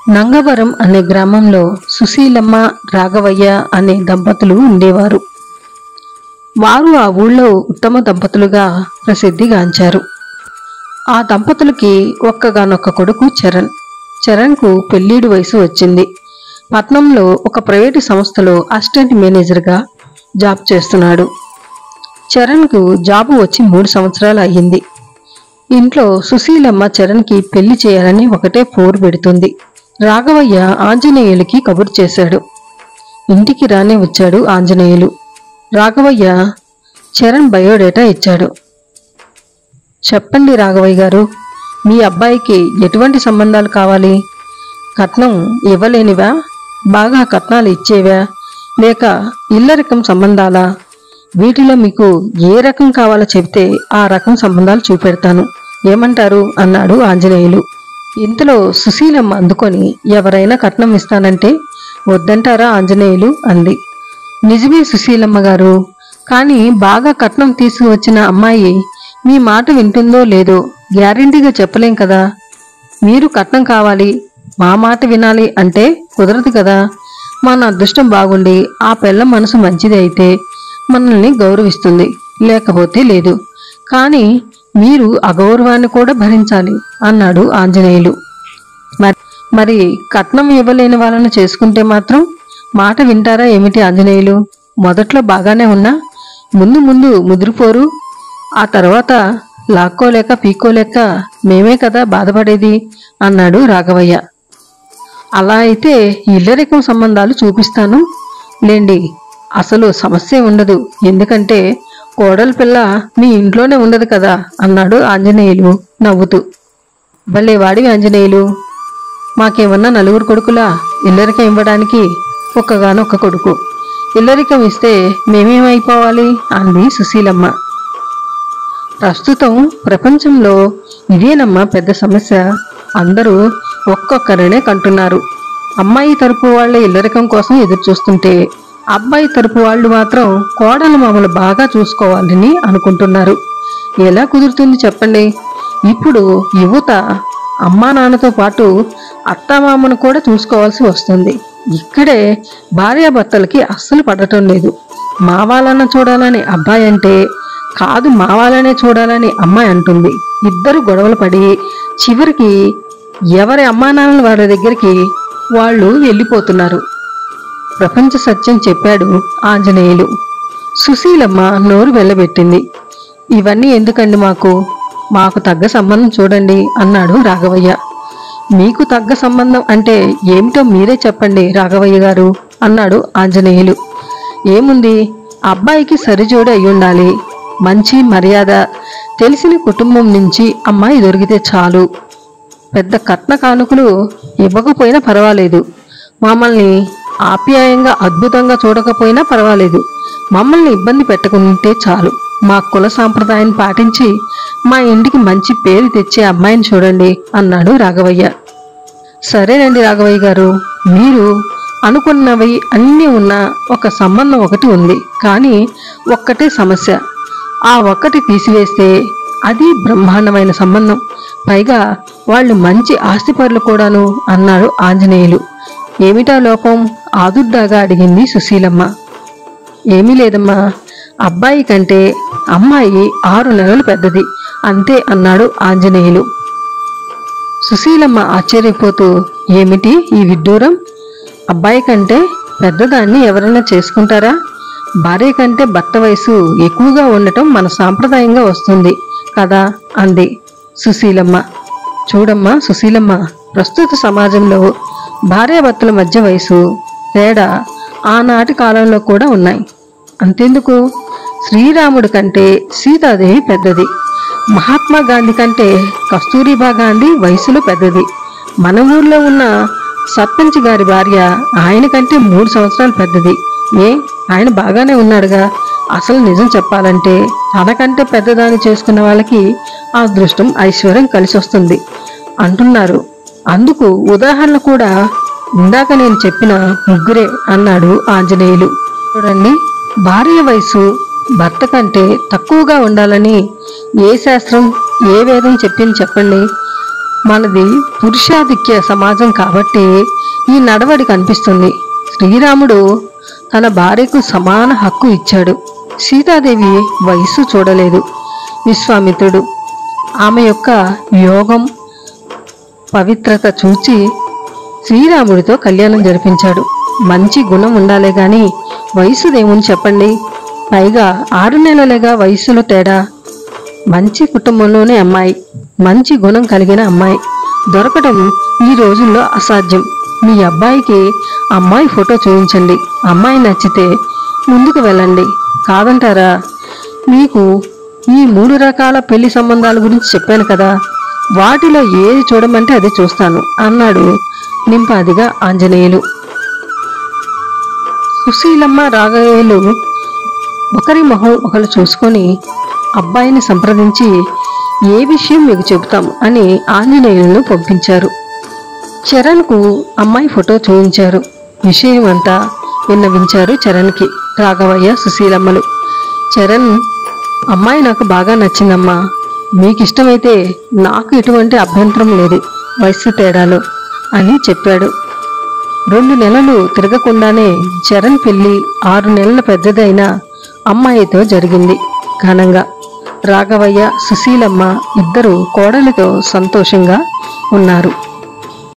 నంగవరం అనే గ్రామంలో సుశీలమ్మ, రాఘవయ్య అనే దంపతులు ఉండేవారు. వారు ఆ ఊళ్ళో ఉత్తమ దంపతులుగా ప్రసిద్ధిగాంచారు. ఆ దంపతులకి ఒక్కగానొక్క కొడుకు చరణ్. చరణ్కు పెళ్ళీడు వయసు వచ్చింది. పట్నంలో ఒక ప్రైవేటు సంస్థలో అసిస్టెంట్ మేనేజర్గా జాబ్ చేస్తున్నాడు. చరణ్కు జాబు వచ్చి 3 సంవత్సరాలు అయ్యింది. ఇంట్లో సుశీలమ్మ చరణ్కి పెళ్లి చేయాలని ఒకటే పోరు పెడుతుంది. రాఘవయ్య ఆంజనేయులకి కబురు చేశాడు. ఇంటికి రానే వచ్చాడు ఆంజనేయులు. రాఘవయ్య చరణ్ బయోడేటా ఇచ్చాడు. చెప్పండి రాఘవయ్య గారు, మీ అబ్బాయికి ఎటువంటి సంబంధాలు కావాలి? కట్నం ఇవ్వలేనివా? బాగా కట్నాలు ఇచ్చేవా? లేక ఇల్లరికం సంబంధాలా? వీటిలో మీకు ఏ రకం కావాలో చెబితే ఆ రకం సంబంధాలు చూపెడతాను. ఏమంటారు అన్నాడు ఆంజనేయులు. ఇంతలో సుశీలమ్మ అందుకొని, ఎవరైనా కట్నం ఇస్తానంటే వద్దంటారా ఆంజనేయులు అంది. నిజమే సుశీలమ్మ గారు, కానీ బాగా కట్నం తీసుకువచ్చిన అమ్మాయి మీ మాట వింటుందో లేదో గ్యారెంటీగా చెప్పలేం కదా. మీరు కట్నం కావాలి, మా మాట వినాలి అంటే కుదరదు కదా. మన అదృష్టం బాగుండి ఆ పిల్ల మనసు మంచిది అయితే మనల్ని గౌరవిస్తుంది, లేకపోతే లేదు. కానీ మీరు అగౌరవాన్ని కూడా భరించాలి అన్నాడు ఆంజనేయులు. మరి కట్నం ఇవ్వలేని వాళ్ళను చేసుకుంటే మాత్రం మాట వింటారా ఏమిటి ఆంజనేయులు? మొదట్లో బాగానే ఉన్నా ముందు ముందు ముదిరిపోరు. ఆ తర్వాత లాక్కోలేక పీక్కోలేక మేమే కదా బాధపడేది అన్నాడు రాఘవయ్య. అలా అయితే ఇల్లరికం సంబంధాలు చూపిస్తాను లేండి, అసలు సమస్య ఉండదు. ఎందుకంటే కోడల పిల్ల మీ ఇంట్లోనే ఉండదు కదా అన్నాడు ఆంజనేయులు నవ్వుతూ. భలే వాడివి ఆంజనేయులు, మాకేమన్నా 4 కొడుకులా? ఇల్లరికం ఇవ్వడానికి ఒక్కగానొక్క కొడుకు. ఇల్లరికం ఇస్తే మేమేమైపోవాలి అంది సుశీలమ్మ. ప్రస్తుతం ప్రపంచంలో ఇదేనమ్మా పెద్ద సమస్య. అందరూ ఒక్కొక్కరినే కంటున్నారు. అమ్మాయి తరపు వాళ్ళ ఇల్లరికం కోసం ఎదురు చూస్తుంటే అబ్బాయి తరపు వాళ్ళు మాత్రం కోడలు మామలు బాగా చూసుకోవాలని అనుకుంటున్నారు. ఎలా కుదురుతుంది చెప్పండి? ఇప్పుడు యువత అమ్మా నాన్నతో పాటు అత్తామామను కూడా చూసుకోవాల్సి వస్తుంది. ఇక్కడే భార్యాభర్తలకి అస్సలు పడటం లేదు. మా వాళ్ళన్న చూడాలని అబ్బాయి అంటే కాదు, మా వాళ్ళనే చూడాలని అమ్మాయి అంటుంది. ఇద్దరు గొడవలు పడి చివరికి ఎవరి అమ్మా నాన్నల వారి దగ్గరికి వాళ్ళు వెళ్ళిపోతున్నారు. ప్రపంచ సత్యం చెప్పాడు ఆంజనేయులు. సుశీలమ్మ నోరు వెళ్ళబెట్టింది. ఇవన్నీ ఎందుకండి మాకు తగ్గ సంబంధం చూడండి అన్నాడు రాఘవయ్య. మీకు తగ్గ సంబంధం అంటే ఏమిటో మీరే చెప్పండి రాఘవయ్య గారు అన్నాడు ఆంజనేయులు. ఏముంది, అబ్బాయికి సరిజోడి అయ్యుండాలి, మంచి మర్యాద, తెలిసిన కుటుంబం నుంచి అమ్మాయి దొరికితే చాలు. పెద్ద కట్న కానుకలు ఇవ్వకపోయినా పర్వాలేదు, మమ్మల్ని ఆప్యాయంగా అద్భుతంగా చూడకపోయినా పర్వాలేదు, మమ్మల్ని ఇబ్బంది పెట్టకుంటే చాలు. మా కుల సాంప్రదాయాన్ని పాటించి మా ఇంటికి మంచి పేరు తెచ్చే అమ్మాయిని చూడండి అన్నాడు రాఘవయ్య. సరేనండి రాఘవయ్య గారు, మీరు అనుకున్నవి అన్నీ ఉన్న ఒక సంబంధం ఒకటి ఉంది. కానీ ఒక్కటే సమస్య. ఆ ఒక్కటి తీసివేస్తే అది బ్రహ్మాండమైన సంబంధం, పైగా వాళ్ళు మంచి ఆస్తిపరులు కూడాను అన్నాడు ఆంజనేయులు. ఏమిటా లోపం ఆదుర్దాగా అడిగింది సుశీలమ్మ. ఏమీ లేదమ్మా, అబ్బాయి కంటే అమ్మాయి 6 నెలలు పెద్దది అంతే అన్నాడు ఆంజనేయులు. సుశీలమ్మ ఆశ్చర్యపోతూ, ఏమిటి ఈ విడ్డూరం? అబ్బాయి కంటే పెద్దదాన్ని ఎవరైనా చేసుకుంటారా? భార్య కంటే భర్త వయసు ఎక్కువగా ఉండటం మన సాంప్రదాయంగా వస్తుంది కదా అంది సుశీలమ్మ. చూడమ్మా సుశీలమ్మ, ప్రస్తుత సమాజంలో భార్యాభర్తల మధ్య వయసు తేడా ఆనాటి కాలంలో కూడా ఉన్నాయి. అంతెందుకు, శ్రీరాముడి కంటే సీతాదేవి పెద్దది, మహాత్మా గాంధీ కంటే కస్తూరిబా గాంధీ వయసులో పెద్దది, మన ఊర్లో ఉన్న సర్పంచ్ గారి భార్య ఆయన కంటే 3 సంవత్సరాలు పెద్దది. ఆయన బాగానే ఉన్నాడుగా. అసలు నిజం చెప్పాలంటే తనకంటే పెద్దదాన్ని చేసుకున్న వాళ్ళకి ఆ అదృష్టం ఐశ్వర్యం కలిసి వస్తుంది అంటున్నారు. అందుకు ఉదాహరణ కూడా ఇందాక నేను చెప్పిన 3 అన్నాడు ఆంజనేయులు. చూడండి, భార్య వయసు భర్త కంటే తక్కువగా ఉండాలని ఏ శాస్త్రం ఏ వేదం చెప్పింది చెప్పండి? మనది పురుషాధిక్య సమాజం కాబట్టి ఈ నడవడి కనిపిస్తుంది. శ్రీరాముడు తన భార్యకు సమాన హక్కు ఇచ్చాడు. సీతాదేవి వయస్సు చూడలేదు. విశ్వామిత్రుడు ఆమె యొక్క యోగం పవిత్రత చూచి శ్రీరాముడితో కళ్యాణం జరిపించాడు. మంచి గుణం ఉండాలే గాని వయసుదేముని చెప్పండి. పైగా 6 నెలలేగా వయసులో తేడా. మంచి కుటుంబంలోనే అమ్మాయి, మంచి గుణం కలిగిన అమ్మాయి దొరకటం ఈ రోజుల్లో అసాధ్యం. మీ అబ్బాయికి అమ్మాయి ఫోటో చూపించండి. అమ్మాయి నచ్చితే ముందుకు వెళ్ళండి. కాదంటారా? మీకు ఈ 3 రకాల పెళ్లి సంబంధాల గురించి చెప్పాను కదా, వాటిలో ఏది చూడమంటే అది చూస్తాను అన్నాడు నింపాదిగా ఆంజనేయులు. సుశీలమ్మ రాఘవేలు ఒకరి మొహం ఒకరు చూసుకొని అబ్బాయిని సంప్రదించి ఏ విషయం మీకు చెబుతాం అని ఆంజనేయులను పంపించారు. చరణ్కు అమ్మాయి ఫోటో చూపించారు. విషయం అంతా విన్నవించారు చరణ్కి రాఘవయ్య సుశీలమ్మలు. చరణ్, అమ్మాయి నాకు బాగా నచ్చిందమ్మా, మీకిష్టమైతే నాకు ఎటువంటి అభ్యంతరం లేదు వయస్సు తేడాలో అని చెప్పాడు. 2 నెలలు తిరగకుండానే చరణ్ పెళ్లి 6 నెలల పెద్దదైన అమ్మాయితో జరిగింది ఘనంగా. రాఘవయ్య సుశీలమ్మ ఇద్దరు కోడలితో సంతోషంగా ఉన్నారు.